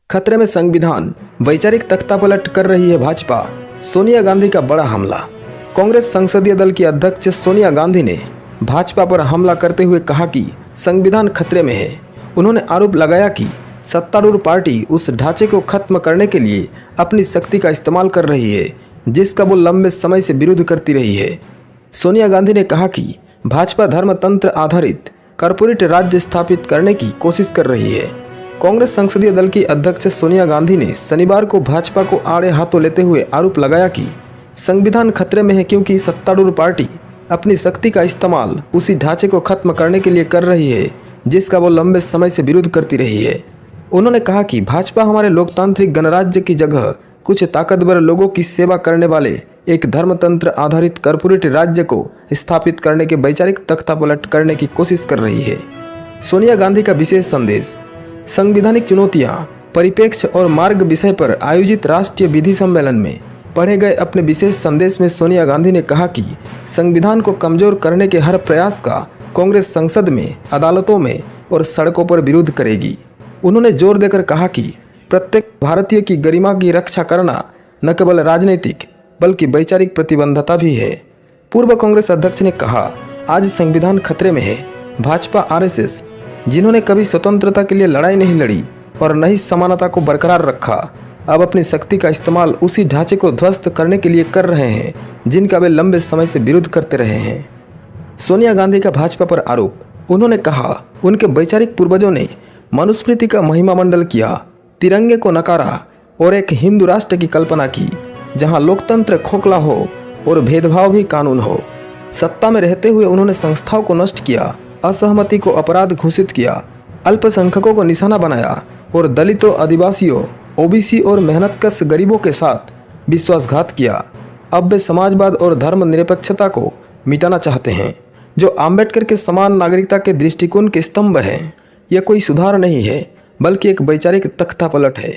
खतरे में संविधान, वैचारिक तख्तापलट कर रही है भाजपा। सोनिया गांधी का बड़ा हमला। कांग्रेस संसदीय दल की अध्यक्ष सोनिया गांधी ने भाजपा पर हमला करते हुए कहा कि संविधान खतरे में है। उन्होंने आरोप लगाया कि सत्तारूढ़ पार्टी उस ढांचे को खत्म करने के लिए अपनी शक्ति का इस्तेमाल कर रही है जिसका वो लंबे समय से विरोध करती रही है। सोनिया गांधी ने कहा कि भाजपा धर्मतंत्र आधारित कॉर्पोरेट राज्य स्थापित करने की कोशिश कर रही है। कांग्रेस संसदीय दल की अध्यक्ष सोनिया गांधी ने शनिवार को भाजपा को आड़े हाथों लेते हुए आरोप लगाया कि संविधान खतरे में है क्योंकि सत्तारूढ़ पार्टी अपनी शक्ति का इस्तेमाल उसी ढांचे को खत्म करने के लिए कर रही है जिसका वो लंबे समय से विरोध करती रही है। उन्होंने कहा कि भाजपा हमारे लोकतांत्रिक गणराज्य की जगह कुछ ताकतवर लोगों की सेवा करने वाले एक धर्मतंत्र आधारित कॉर्पोरेट राज्य को स्थापित करने के वैचारिक तख्तापलट करने की कोशिश कर रही है। सोनिया गांधी का विशेष संदेश। संवैधानिक चुनौतियां, परिप्रेक्ष्य और मार्ग विषय पर आयोजित राष्ट्रीय विधि सम्मेलन में पढ़े गए अपने विशेष संदेश में सोनिया गांधी ने कहा कि संविधान को कमजोर करने के हर प्रयास का कांग्रेस संसद में, अदालतों में और सड़कों पर विरोध करेगी। उन्होंने जोर देकर कहा कि प्रत्येक भारतीय की गरिमा की रक्षा करना न केवल राजनीतिक बल्कि वैचारिक प्रतिबद्धता भी है। पूर्व कांग्रेस अध्यक्ष ने कहा, आज संविधान खतरे में है। भाजपा आरएसएस, जिन्होंने कभी स्वतंत्रता के लिए लड़ाई नहीं लड़ी और न ही समानता को बरकरार रखा, अब अपनी शक्ति का इस्तेमाल उसी ढांचे को ध्वस्त करने के लिए कर रहे हैं जिनका वे लंबे समय से विरोध करते रहे हैं। सोनिया गांधी का भाजपा पर आरोप। उन्होंने कहा, उनके वैचारिक पूर्वजों ने मनुस्मृति का महिमा मंडल किया, तिरंगे को नकारा और एक हिंदू राष्ट्र की कल्पना की जहां लोकतंत्र खोखला हो और भेदभाव भी कानून हो। सत्ता में रहते हुए उन्होंने संस्थाओं को नष्ट किया, असहमति को अपराध घोषित किया, अल्पसंख्यकों को निशाना बनाया और दलितों, आदिवासियों, ओबीसी और मेहनतकश गरीबों के साथ विश्वासघात किया। अब वे समाजवाद और धर्मनिरपेक्षता को मिटाना चाहते हैं जो आम्बेडकर के समान नागरिकता के दृष्टिकोण के स्तंभ हैं। यह कोई सुधार नहीं है बल्कि एक वैचारिक तख्तापलट है।